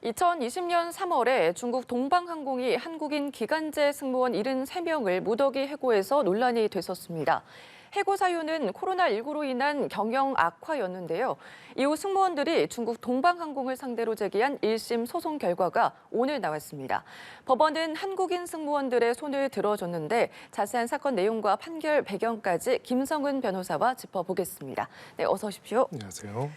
2020년 3월에 중국 동방항공이 한국인 기간제 승무원 73명을 무더기 해고해서 논란이 됐었습니다. 해고 사유는 코로나19로 인한 경영 악화였는데요. 이후 승무원들이 중국 동방항공을 상대로 제기한 1심 소송 결과가 오늘 나왔습니다. 법원은 한국인 승무원들의 손을 들어줬는데 자세한 사건 내용과 판결 배경까지 김성은 변호사와 짚어보겠습니다. 네, 어서 오십시오. 안녕하세요.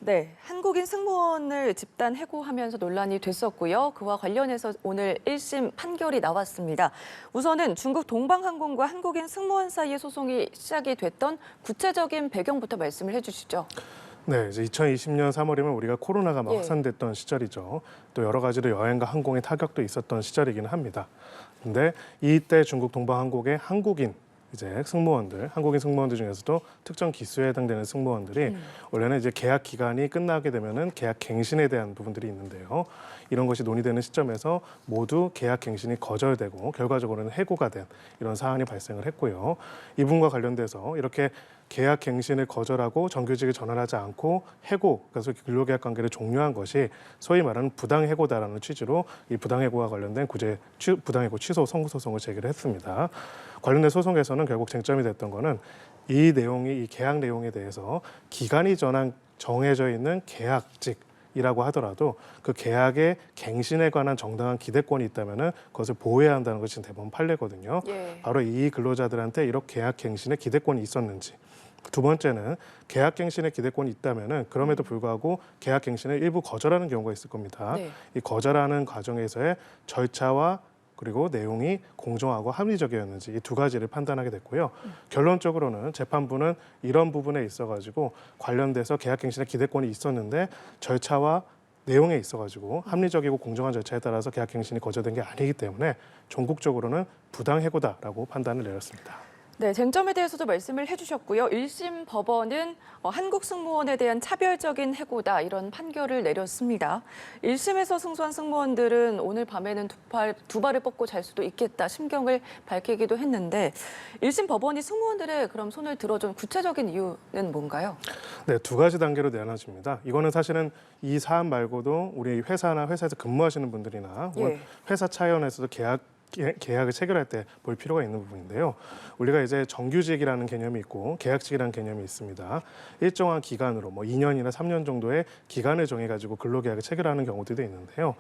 네, 한국인 승무원을 집단 해고하면서 논란이 됐었고요. 그와 관련해서 오늘 1심 판결이 나왔습니다. 우선은 중국 동방항공과 한국인 승무원 사이의 소송이 시작이 됐던 구체적인 배경부터 말씀을 해주시죠. 네, 이제 2020년 3월이면 우리가 코로나가 막 예. 확산됐던 시절이죠. 또 여러 가지로 여행과 항공의 타격도 있었던 시절이기는 합니다. 근데 이때 중국 동방항공의 한국인 한국인 승무원들 중에서도 특정 기수에 해당되는 승무원들이 원래는 이제 계약 기간이 끝나게 되면은 계약 갱신에 대한 부분들이 있는데요. 이런 것이 논의되는 시점에서 모두 계약 갱신이 거절되고 결과적으로는 해고가 된 이런 사안이 발생을 했고요. 이 부분과 관련돼서 이렇게 계약 갱신을 거절하고 정규직에 전환하지 않고 해고, 그래서 근로계약 관계를 종료한 것이 소위 말하는 부당해고다라는 취지로 이 부당해고와 관련된 부당해고 취소 선고 소송을 제기를 했습니다. 관련된 소송에서는 결국 쟁점이 됐던 거는 이 계약 내용에 대해서 기간이 정해져 있는 계약직이라고 하더라도 그 계약의 갱신에 관한 정당한 기대권이 있다면은 그것을 보호해야 한다는 것이 대법원 판례거든요. 예. 바로 이 근로자들한테 이렇게 계약 갱신에 기대권이 있었는지. 두 번째는 계약 갱신에 기대권이 있다면은 그럼에도 불구하고 계약 갱신을 일부 거절하는 경우가 있을 겁니다. 네. 이 거절하는 과정에서의 절차와 그리고 내용이 공정하고 합리적이었는지 이 두 가지를 판단하게 됐고요. 결론적으로는 재판부는 이런 부분에 있어가지고 관련돼서 계약갱신의 기대권이 있었는데 절차와 내용에 있어가지고 합리적이고 공정한 절차에 따라서 계약갱신이 거절된 게 아니기 때문에 종국적으로는 부당해고다라고 판단을 내렸습니다. 네, 쟁점에 대해서도 말씀을 해주셨고요. 1심 법원은 한국 승무원에 대한 차별적인 해고다 이런 판결을 내렸습니다. 1심에서 승소한 승무원들은 오늘 밤에는 두 발을 뻗고 잘 수도 있겠다 심경을 밝히기도 했는데 1심 법원이 승무원들의 그럼 손을 들어준 구체적인 이유는 뭔가요? 네, 두 가지 단계로 나눠집니다. 이거는 사실은 이 사안 말고도 우리 회사에서 근무하시는 분들이나 예. 회사 차원에서도 계약을 체결할 때 볼 필요가 있는 부분인데요. 우리가 이제 정규직이라는 개념이 있고 계약직이라는 개념이 있습니다. 일정한 기간으로 2년이나 3년 정도의 기간을 정해가지고 근로계약을 체결하는 경우들도 있는데요.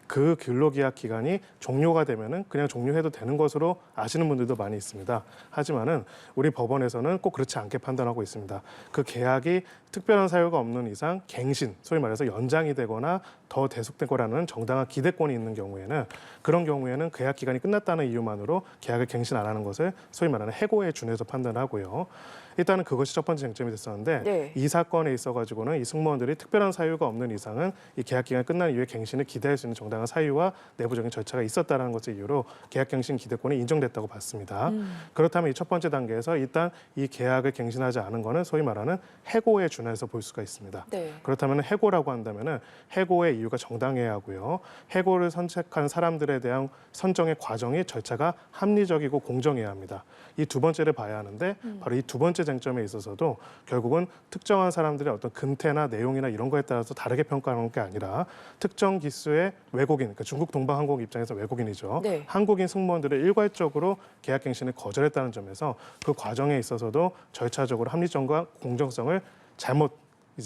그 근로계약 기간이 종료가 되면은 그냥 종료해도 되는 것으로 아시는 분들도 많이 있습니다. 하지만은 우리 법원에서는 꼭 그렇지 않게 판단하고 있습니다. 그 계약이 특별한 사유가 없는 이상 갱신, 소위 말해서 연장이 되거나 더 대속될 거라는 정당한 기대권이 있는 경우에는 그런 경우에는 계약 기간이 끝났다는 이유만으로 계약을 갱신 안 하는 것을 소위 말하는 해고에 준해서 판단하고요. 일단은 그것이 첫 번째 쟁점이 됐었는데 네. 이 사건에 있어가지고는 이 승무원들이 특별한 사유가 없는 이상은 이 계약 기간이 끝난 이후에 갱신을 기대할 수 있는 정당한 사유와 내부적인 절차가 있었다는 것의 이유로 계약 갱신 기대권이 인정됐다고 봤습니다. 그렇다면 이 첫 번째 단계에서 일단 이 계약을 갱신하지 않은 거는 소위 말하는 해고에 준해서 볼 수가 있습니다. 네. 그렇다면 해고라고 한다면은 해고의 이유가 정당해야 하고요. 해고를 선택한 사람들에 대한 선정의 과정이 절차가 합리적이고 공정해야 합니다. 이 두 번째를 봐야 하는데 바로 이 두 번째 쟁점에 있어서도 결국은 특정한 사람들의 어떤 근태나 내용이나 이런 거에 따라서 다르게 평가하는 게 아니라 특정 기수의 외국인, 그러니까 중국 동방항공 입장에서 외국인이죠. 네. 한국인 승무원들을 일괄적으로 계약갱신을 거절했다는 점에서 그 과정에 있어서도 절차적으로 합리성과 공정성을 잘못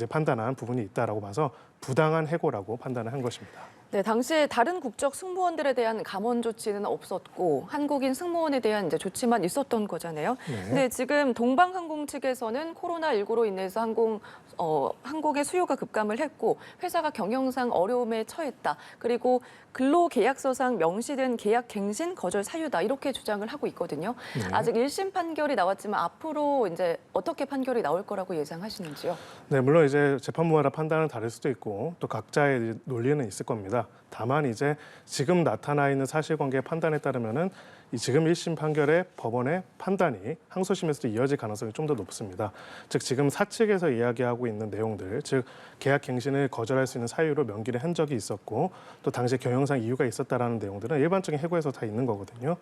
판단한 부분이 있다라고 봐서 부당한 해고라고 판단을 한 것입니다. 네, 당시에 다른 국적 승무원들에 대한 감원 조치는 없었고 한국인 승무원에 대한 조치만 있었던 거잖아요. 네. 근데 지금 동방항공 측에서는 코로나19로 인해서 항공의 수요가 급감을 했고 회사가 경영상 어려움에 처했다. 그리고 근로계약서상 명시된 계약 갱신 거절 사유다. 이렇게 주장을 하고 있거든요. 네. 아직 1심 판결이 나왔지만 앞으로 어떻게 판결이 나올 거라고 예상하시는지요? 네, 물론 이제 재판부마다 판단은 다를 수도 있고 또 각자의 논리는 있을 겁니다. 다만 지금 나타나 있는 사실관계 판단에 따르면은 이 지금 1심 판결의 법원의 판단이 항소심에서도 이어질 가능성이 좀 더 높습니다. 즉 지금 사측에서 이야기하고 있는 내용들, 즉 계약 갱신을 거절할 수 있는 사유로 명기를 한 적이 있었고 또 당시 경영상 이유가 있었다라는 내용들은 일반적인 해고에서 다 있는 거거든요.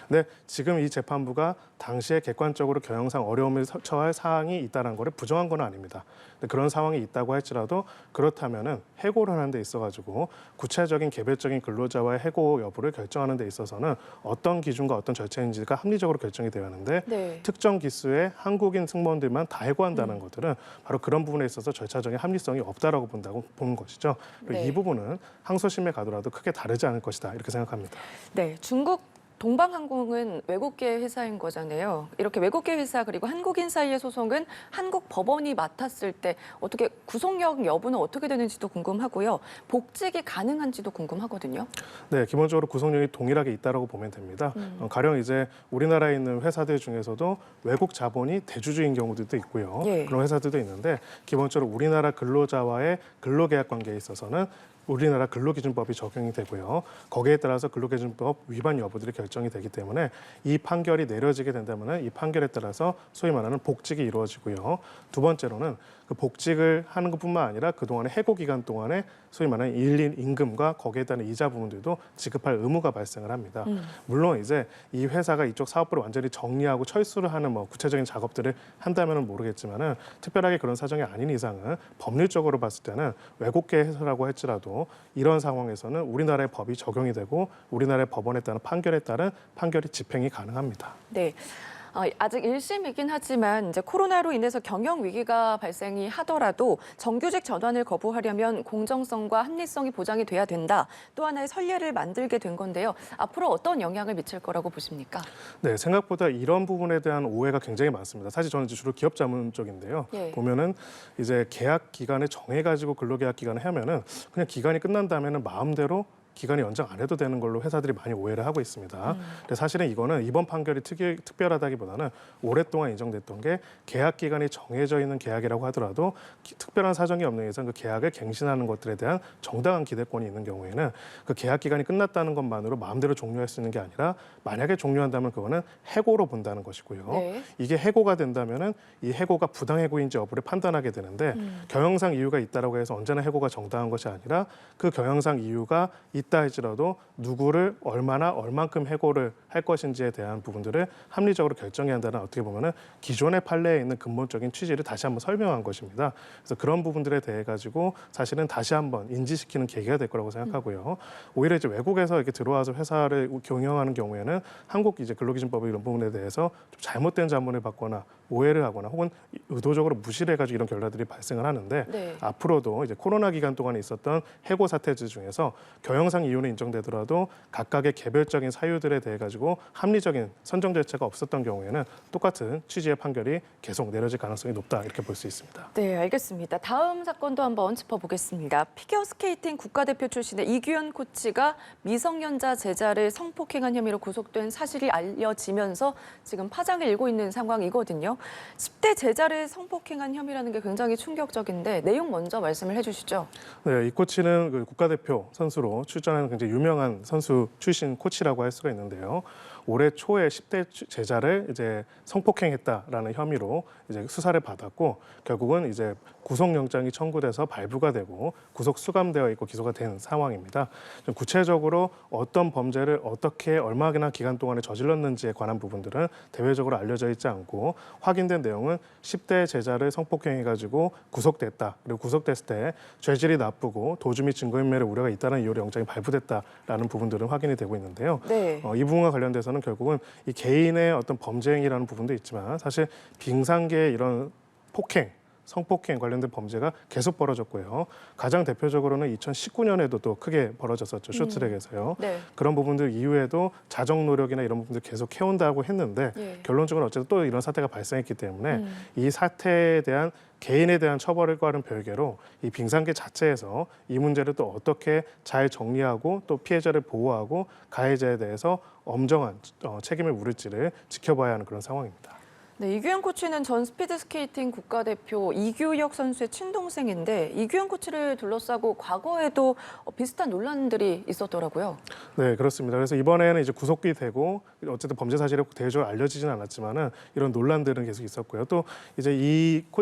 근데 지금 이 재판부가 당시에 객관적으로 경영상 어려움을 처할 사항이 있다는 것을 부정한 건 아닙니다. 근데 그런 상황이 있다고 할지라도 그렇다면은 해고를 하는 데 있어가지고 구체적인 개별적인 근로자와의 해고 여부를 결정하는 데 있어서는 어떤 기준과 어떤 절차인지가 합리적으로 결정이 되어야 하는데 네. 특정 기수의 한국인 승무원들만 다 해고한다는 것들은 바로 그런 부분에 있어서 절차적인 합리성이 없다라고 보는 것이죠. 그리고 네. 이 부분은 항소심에 가더라도 크게 다르지 않을 것이다 이렇게 생각합니다. 네, 중국 동방항공은 외국계 회사인 거잖아요. 이렇게 외국계 회사 그리고 한국인 사이의 소송은 한국 법원이 맡았을 때 어떻게 구속력 여부는 어떻게 되는지도 궁금하고요. 복직이 가능한지도 궁금하거든요. 네, 기본적으로 구속력이 동일하게 있다라고 보면 됩니다. 가령 이제 우리나라에 있는 회사들 중에서도 외국 자본이 대주주인 경우들도 있고요. 예. 그런 회사들도 있는데 기본적으로 우리나라 근로자와의 근로계약 관계에 있어서는 우리나라 근로기준법이 적용이 되고요. 거기에 따라서 근로기준법 위반 여부들이 결정이 되기 때문에 이 판결이 내려지게 된다면 이 판결에 따라서 소위 말하는 복직이 이루어지고요. 두 번째로는 그 복직을 하는 것뿐만 아니라 그동안의 해고 기간 동안에 소위 말하는 일인 임금과 거기에 따른 이자 부분들도 지급할 의무가 발생을 합니다. 물론 이제 이 회사가 이쪽 사업부를 완전히 정리하고 철수를 하는 뭐 구체적인 작업들을 한다면은 모르겠지만은 특별하게 그런 사정이 아닌 이상은 법률적으로 봤을 때는 외국계 회사라고 할지라도 이런 상황에서는 우리나라의 법이 적용이 되고 우리나라의 법원에 따른 판결에 따른 판결이 집행이 가능합니다. 네. 아직 1심이긴 하지만 이제 코로나로 인해서 경영 위기가 발생이 하더라도 정규직 전환을 거부하려면 공정성과 합리성이 보장이 돼야 된다. 또 하나의 선례를 만들게 된 건데요. 앞으로 어떤 영향을 미칠 거라고 보십니까? 네, 생각보다 이런 부분에 대한 오해가 굉장히 많습니다. 사실 저는 주로 기업 자문 쪽인데요. 예. 보면은 이제 계약 기간을 정해가지고 근로계약 기간을 하면은 그냥 기간이 끝난 다음에는 마음대로 기간이 연장 안 해도 되는 걸로 회사들이 많이 오해를 하고 있습니다. 근데 사실은 이거는 이번 판결이 특별하다기보다는 오랫동안 인정됐던 게 계약 기간이 정해져 있는 계약이라고 하더라도 특별한 사정이 없는 이상 그 계약을 갱신하는 것들에 대한 정당한 기대권이 있는 경우에는 그 계약 기간이 끝났다는 것만으로 마음대로 종료할 수 있는 게 아니라 만약에 종료한다면 그거는 해고로 본다는 것이고요. 네. 이게 해고가 된다면은 이 해고가 부당해고인지 여부를 판단하게 되는데 경영상 이유가 있다라고 해서 언제나 해고가 정당한 것이 아니라 그 경영상 이유가 있다 할지라도 누구를 얼마나 얼만큼 해고를 할 것인지에 대한 부분들을 합리적으로 결정해야 한다는 어떻게 보면은 기존의 판례에 있는 근본적인 취지를 다시 한번 설명한 것입니다. 그래서 그런 부분들에 대해 가지고 사실은 다시 한번 인지시키는 계기가 될 거라고 생각하고요. 오히려 이제 외국에서 이렇게 들어와서 회사를 경영하는 경우에는 한국 이제 근로기준법 이런 부분에 대해서 좀 잘못된 자문을 받거나 오해를 하거나 혹은 의도적으로 무시를 해가지고 이런 결과들이 발생을 하는데 네. 앞으로도 이제 코로나 기간 동안에 있었던 해고 사태들 중에서 경영상 이유는 인정되더라도 각각의 개별적인 사유들에 대해 가지고 합리적인 선정 절차가 없었던 경우에는 똑같은 취지의 판결이 계속 내려질 가능성이 높다 이렇게 볼 수 있습니다. 네, 알겠습니다. 다음 사건도 한번 짚어보겠습니다. 피겨스케이팅 국가대표 출신의 이규현 코치가 미성년자 제자를 성폭행한 혐의로 구속된 사실이 알려지면서 지금 파장을 일고 있는 상황이거든요. 10대 제자를 성폭행한 혐의라는 게 굉장히 충격적인데 내용 먼저 말씀을 해주시죠. 네, 이 코치는 그 국가대표 선수로 출전하는 굉장히 유명한 선수 출신 코치라고 할 수가 있는데요. 올해 초에 10대 제자를 이제 성폭행했다라는 혐의로 이제 수사를 받았고 결국은 이제 구속영장이 청구돼서 발부가 되고 구속 수감되어 있고 기소가 된 상황입니다. 좀 구체적으로 어떤 범죄를 어떻게 얼마나 기간 동안에 저질렀는지에 관한 부분들은 대외적으로 알려져 있지 않고 확인된 내용은 10대 제자를 성폭행해가지고 구속됐다. 그리고 구속됐을 때 죄질이 나쁘고 도주 및 증거인멸의 우려가 있다는 이유로 영장이 발부됐다라는 부분들은 확인이 되고 있는데요. 네. 이 부분과 관련돼서는 결국은 이 개인의 어떤 범죄 행위라는 부분도 있지만 사실 빙상계의 이런 폭행 성폭행 관련된 범죄가 계속 벌어졌고요. 가장 대표적으로는 2019년에도 또 크게 벌어졌었죠. 쇼트트랙에서요. 네. 그런 부분들 이후에도 자정 노력이나 이런 부분들 계속 해온다고 했는데 예. 결론적으로 어쨌든 또 이런 사태가 발생했기 때문에 이 사태에 대한 개인에 대한 처벌과는 별개로 이 빙상계 자체에서 이 문제를 또 어떻게 잘 정리하고 또 피해자를 보호하고 가해자에 대해서 엄정한 책임을 물을지를 지켜봐야 하는 그런 상황입니다. 네, 이규현 코치는 전 스피드스케이팅 국가대표 이규혁 선수의 친동생인데 이규현 코치를 둘러싸고 과거에도 비슷한 논란들이 있었더라고요. 네, 그렇습니다. 그래서 이번에는 이제 구속이 되고 어쨌든 범죄 사실이 대외적으로 알려지진 않았지만은 이런 논란들은 계속 있었고요. 또 이제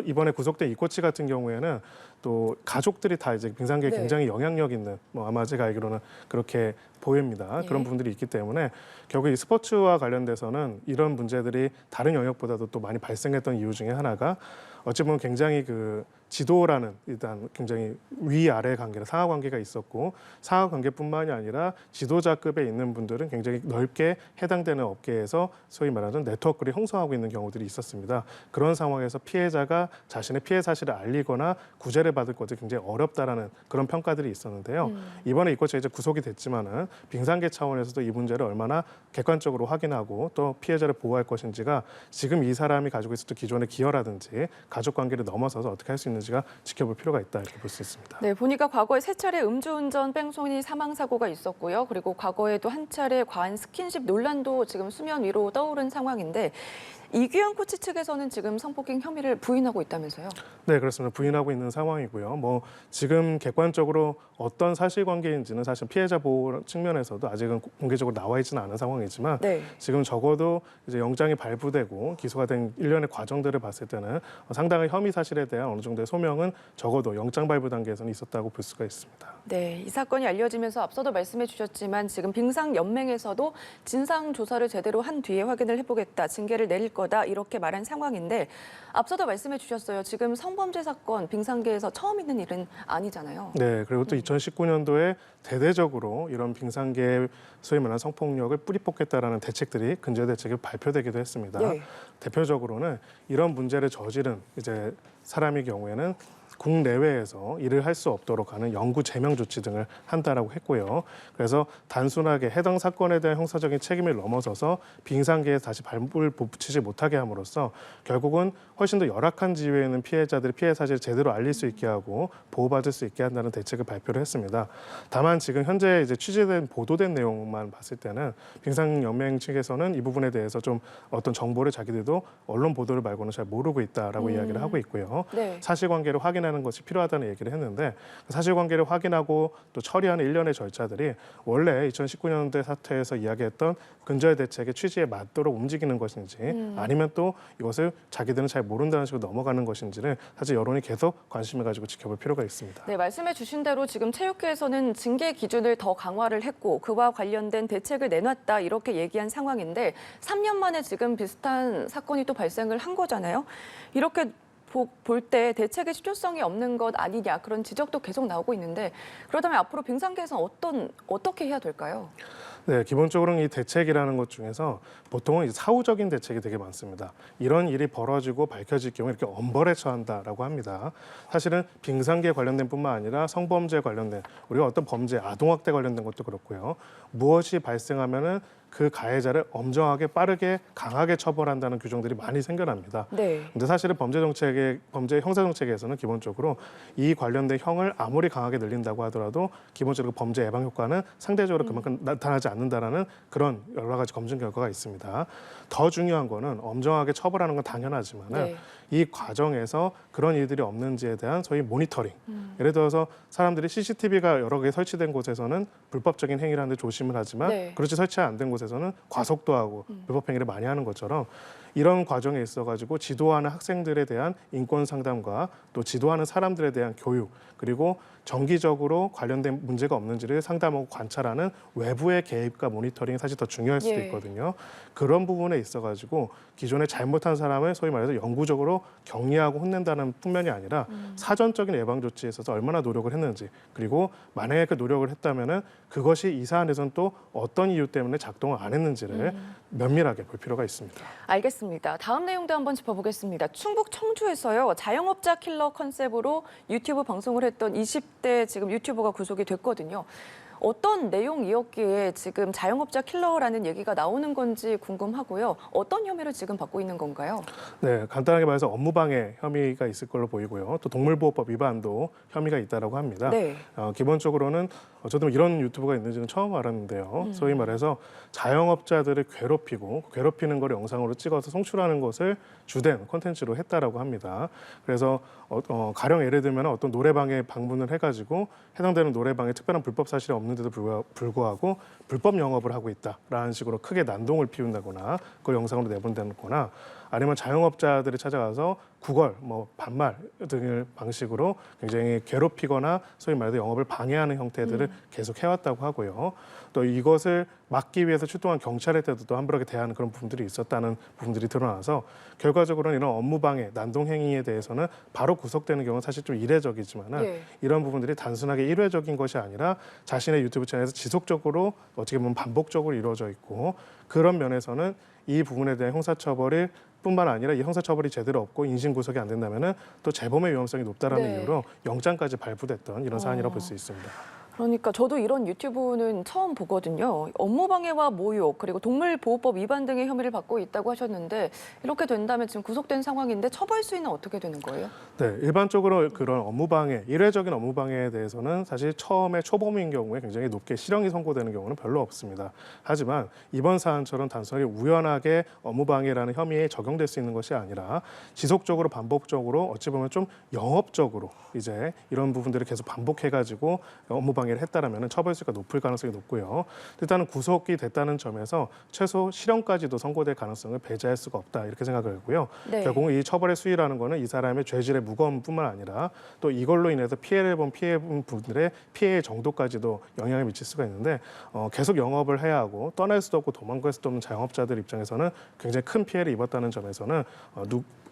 이번에 구속된 이 코치 같은 경우에는 또 가족들이 다 이제 빙상계에 네. 굉장히 영향력 있는 아마 제가 알기로는 그렇게 보입니다. 예. 그런 부분들이 있기 때문에 결국 이 스포츠와 관련돼서는 이런 문제들이 다른 영역보다도 또 많이 발생했던 이유 중에 하나가 어찌 보면 굉장히 그 지도라는 일단 굉장히 위아래 관계나 상하 관계가 있었고 상하 관계뿐만이 아니라 지도자급에 있는 분들은 굉장히 넓게 해당되는 업계에서 소위 말하는 네트워크를 형성하고 있는 경우들이 있었습니다. 그런 상황에서 피해자가 자신의 피해 사실을 알리거나 구제를 받을 것이 굉장히 어렵다라는 그런 평가들이 있었는데요. 이번에 이 코치가 이제 구속이 됐지만은 빙상계 차원에서도 이 문제를 얼마나 객관적으로 확인하고 또 피해자를 보호할 것인지가 지금 이 사람이 가지고 있었던 기존의 기여라든지 가족 관계를 넘어서서 어떻게 할 수 있는지가 지켜볼 필요가 있다 이렇게 볼 수 있습니다. 네, 보니까 과거에 3차례 음주운전 뺑소니 사망 사고가 있었고요. 그리고 과거에도 한 차례 과한 스킨십 논란도 지금 수면 위로 떠오른 상황인데 이규현 코치 측에서는 지금 성폭행 혐의를 부인하고 있다면서요? 네, 그렇습니다. 부인하고 있는 상황이고요. 뭐 지금 객관적으로 어떤 사실관계인지는 사실 피해자 보호 측면에서도 아직은 공개적으로 나와 있지는 않은 상황이지만 네. 지금 적어도 이제 영장이 발부되고 기소가 된 일련의 과정들을 봤을 때는 상당한 혐의 사실에 대한 어느 정도의 소명은 적어도 영장 발부 단계에서는 있었다고 볼 수가 있습니다. 네, 이 사건이 알려지면서 앞서도 말씀해 주셨지만 지금 빙상연맹에서도 진상 조사를 제대로 한 뒤에 확인을 해보겠다, 징계를 내릴 거다 이렇게 말한 상황인데 앞서도 말씀해 주셨어요. 지금 성범죄 사건 빙상계에서 처음 있는 일은 아니잖아요. 네, 그리고 또 2019년도에 대대적으로 이런 빙상계의 소위 말하는 성폭력을 뿌리 뽑겠다라는 대책들이 근절 대책이 발표되기도 했습니다. 네. 대표적으로는 이런 문제를 저지른 이제 사람의 경우에는 국내외에서 일을 할 수 없도록 하는 영구 제명 조치 등을 한다라고 했고요. 그래서 단순하게 해당 사건에 대한 형사적인 책임을 넘어서서 빙상계에 다시 발을 붙이지 못하게 함으로써 결국은 훨씬 더 열악한 지위에 있는 피해자들이 피해 사실을 제대로 알릴 수 있게 하고 보호받을 수 있게 한다는 대책을 발표를 했습니다. 다만 지금 현재 이제 취재된 보도된 내용만 봤을 때는 빙상연맹 측에서는 이 부분에 대해서 좀 어떤 정보를 자기들도 언론 보도를 말고는 잘 모르고 있다라고 이야기를 하고 있고요. 네. 사실관계를 확인하는 것이 필요하다는 얘기를 했는데 사실관계를 확인하고 또 처리하는 일련의 절차들이 원래 2019년도에 사태에서 이야기했던 근절 대책의 취지에 맞도록 움직이는 것인지 아니면 또 이것을 자기들은 잘 모른다는 식으로 넘어가는 것인지를 사실 여론이 계속 관심을 가지고 지켜볼 필요가 있습니다. 네, 말씀해 주신 대로 지금 체육회에서는 징계 기준을 더 강화를 했고 그와 관련된 대책을 내놨다 이렇게 얘기한 상황인데 3년 만에 지금 비슷한 사건이 또 발생을 한 거잖아요. 이렇게 볼 때 대책의 실효성이 없는 것 아니냐 그런 지적도 계속 나오고 있는데 그렇다면 앞으로 빙상계에서는 어떻게 해야 될까요? 네, 기본적으로는 이 대책이라는 것 중에서 보통은 이제 사후적인 대책이 되게 많습니다. 이런 일이 벌어지고 밝혀질 경우 이렇게 엄벌에 처한다라고 합니다. 사실은 빙상계 관련된 뿐만 아니라 성범죄 관련된 우리가 어떤 범죄, 아동학대 관련된 것도 그렇고요. 무엇이 발생하면은 그 가해자를 엄정하게 빠르게 강하게 처벌한다는 규정들이 많이 생겨납니다. 네. 근데 사실은 범죄 형사 정책에서는 기본적으로 이 관련된 형을 아무리 강하게 늘린다고 하더라도 기본적으로 범죄 예방 효과는 상대적으로 그만큼 나타나지 않는다라는 그런 여러 가지 검증 결과가 있습니다. 더 중요한 거는 엄정하게 처벌하는 건 당연하지만은 네. 이 과정에서 그런 일들이 없는지에 대한 소위 모니터링. 예를 들어서 사람들이 CCTV가 여러 개 설치된 곳에서는 불법적인 행위를 하는데 조심을 하지만 네. 그렇지 설치 안 된 곳에서는 과속도 하고 불법 행위를 많이 하는 것처럼 이런 과정에 있어가지고 지도하는 학생들에 대한 인권 상담과 또 지도하는 사람들에 대한 교육 그리고 정기적으로 관련된 문제가 없는지를 상담하고 관찰하는 외부의 개입과 모니터링이 사실 더 중요할 수도 예. 있거든요. 그런 부분에 있어가지고 기존에 잘못한 사람을 소위 말해서 영구적으로 격리하고 혼낸다는 측면이 아니라 사전적인 예방 조치에 있어서 얼마나 노력을 했는지 그리고 만약에 그 노력을 했다면은 그것이 이 사안에서는 또 어떤 이유 때문에 작동을 안 했는지를 면밀하게 볼 필요가 있습니다. 알겠습니다. 다음 내용도 한번 짚어보겠습니다. 충북 청주에서요. 자영업자 킬러 컨셉으로 유튜브 방송을 했던 20대 지금 유튜버가 구속이 됐거든요. 어떤 내용이었기에 지금 자영업자 킬러라는 얘기가 나오는 건지 궁금하고요. 어떤 혐의를 지금 받고 있는 건가요? 네, 간단하게 말해서 업무방해 혐의가 있을 걸로 보이고요. 또 동물보호법 위반도 혐의가 있다라고 합니다. 네. 기본적으로는 저도 이런 유튜브가 있는지는 처음 알았는데요. 소위 말해서 자영업자들을 괴롭히는 걸 영상으로 찍어서 송출하는 것을 주된 콘텐츠로 했다라고 합니다. 그래서 가령 예를 들면 어떤 노래방에 방문을 해가지고 해당되는 노래방에 특별한 불법 사실이 없는데도 불구하고 불법 영업을 하고 있다라는 식으로 크게 난동을 피운다거나 그걸 영상으로 내본다거나 아니면 자영업자들이 찾아가서 구걸, 반말 등의 방식으로 굉장히 괴롭히거나 소위 말해서 영업을 방해하는 형태들을 계속 해왔다고 하고요. 또 이것을 막기 위해서 출동한 경찰에 때도 함부로하게 대하는 그런 부분들이 있었다는 부분들이 드러나서 결과적으로는 이런 업무방해, 난동행위에 대해서는 바로 구속되는 경우는 사실 좀 이례적이지만 예. 이런 부분들이 단순하게 일회적인 것이 아니라 자신의 유튜브 채널에서 지속적으로 어떻게 보면 반복적으로 이루어져 있고 그런 면에서는 이 부분에 대한 형사처벌이 뿐만 아니라 이 형사처벌이 제대로 없고 인신구속이 안 된다면은 또 재범의 위험성이 높다라는 네. 이유로 영장까지 발부됐던 이런 사안이라고 볼 수 있습니다. 그러니까 저도 이런 유튜브는 처음 보거든요. 업무방해와 모욕 그리고 동물보호법 위반 등의 혐의를 받고 있다고 하셨는데 이렇게 된다면 지금 구속된 상황인데 처벌 수위는 어떻게 되는 거예요? 네, 일반적으로 그런 업무방해, 일회적인 업무방해에 대해서는 사실 처음에 초범인 경우에 굉장히 높게 실형이 선고되는 경우는 별로 없습니다. 하지만 이번 사안처럼 단순하게 우연하게 업무방해라는 혐의에 적용될 수 있는 것이 아니라 지속적으로 반복적으로 어찌 보면 좀 영업적으로 이제 이런 부분들을 계속 반복해가지고 업무방해를 했다라면 처벌수가 높을 가능성이 높고요. 일단은 구속이 됐다는 점에서 최소 실형까지도 선고될 가능성을 배제할 수가 없다 이렇게 생각을 하고요. 네. 결국은 이 처벌의 수위라는 거는 이 사람의 죄질의 무거움뿐만 아니라 또 이걸로 인해서 피해를 본 분들의 피해의 정도까지도 영향을 미칠 수가 있는데 계속 영업을 해야 하고 떠날 수도 없고 도망갈 수도 없는 자영업자들 입장에서는 굉장히 큰 피해를 입었다는 점에서는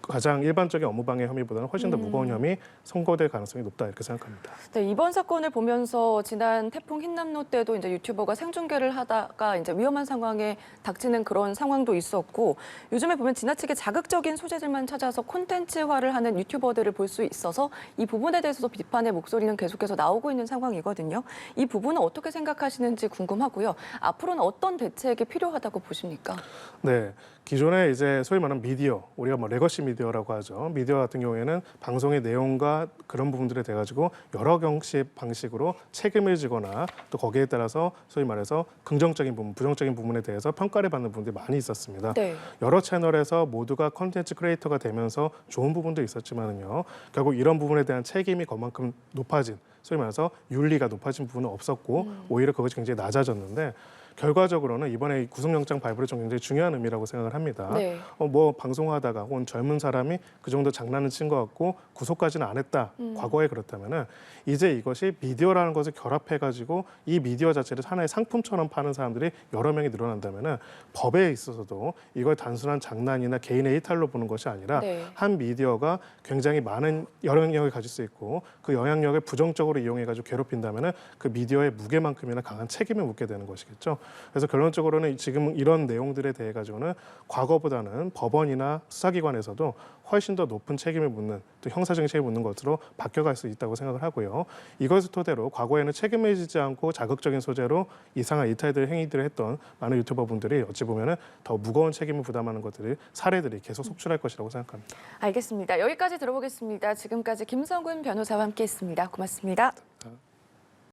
가장 일반적인 업무방해 혐의보다는 훨씬 더 무거운 혐의 선고될 가능성이 높다 이렇게 생각합니다. 네, 이번 사건을 보면서 지난 태풍 흰남노 때도 이제 유튜버가 생중계를 하다가 이제 위험한 상황에 닥치는 그런 상황도 있었고 요즘에 보면 지나치게 자극적인 소재들만 찾아서 콘텐츠화를 하는 유튜버들을 볼 수 있어서 이 부분에 대해서도 비판의 목소리는 계속해서 나오고 있는 상황이거든요. 이 부분은 어떻게 생각하시는지 궁금하고요. 앞으로는 어떤 대책이 필요하다고 보십니까? 네, 기존에 이제 소위 말하는 미디어, 우리가 레거시 미디어라고 하죠. 미디어 같은 경우에는 방송의 내용과 그런 부분들에 대해 가지고 여러 방식으로 책임을 지거나 또 거기에 따라서 소위 말해서 긍정적인 부분, 부정적인 부분에 대해서 평가를 받는 부분들이 많이 있었습니다. 네. 여러 채널에서 모두가 콘텐츠 크리에이터가 되면서 좋은 부분도 있었지만은요. 결국 이런 부분에 대한 책임이 그만큼 높아진, 소위 말해서 윤리가 높아진 부분은 없었고 오히려 그것이 굉장히 낮아졌는데 결과적으로는 이번에 구속영장 발부를 좀 굉장히 중요한 의미라고 생각을 합니다. 네. 방송하다가 혹은 젊은 사람이 그 정도 장난을 친 것 같고 구속까지는 안 했다. 과거에 그렇다면은 이제 이것이 미디어라는 것을 결합해가지고 이 미디어 자체를 하나의 상품처럼 파는 사람들이 여러 명이 늘어난다면은 법에 있어서도 이걸 단순한 장난이나 개인의 일탈로 보는 것이 아니라 네. 한 미디어가 굉장히 많은 영향력을 가질 수 있고 그 영향력을 부정적으로 이용해가지고 괴롭힌다면은 그 미디어의 무게만큼이나 강한 책임을 묻게 되는 것이겠죠. 그래서 결론적으로는 지금 이런 내용들에 대해 가지고는 과거보다는 법원이나 수사기관에서도 훨씬 더 높은 책임을 묻는 또 형사적인 책임을 묻는 것으로 바뀌어갈 수 있다고 생각을 하고요. 이것을 토대로 과거에는 책임을 지지 않고 자극적인 소재로 이상한 행위들을 했던 많은 유튜버분들이 어찌 보면은 더 무거운 책임을 부담하는 사례들이 계속 속출할 것이라고 생각합니다. 알겠습니다. 여기까지 들어보겠습니다. 지금까지 김성근 변호사와 함께했습니다. 고맙습니다.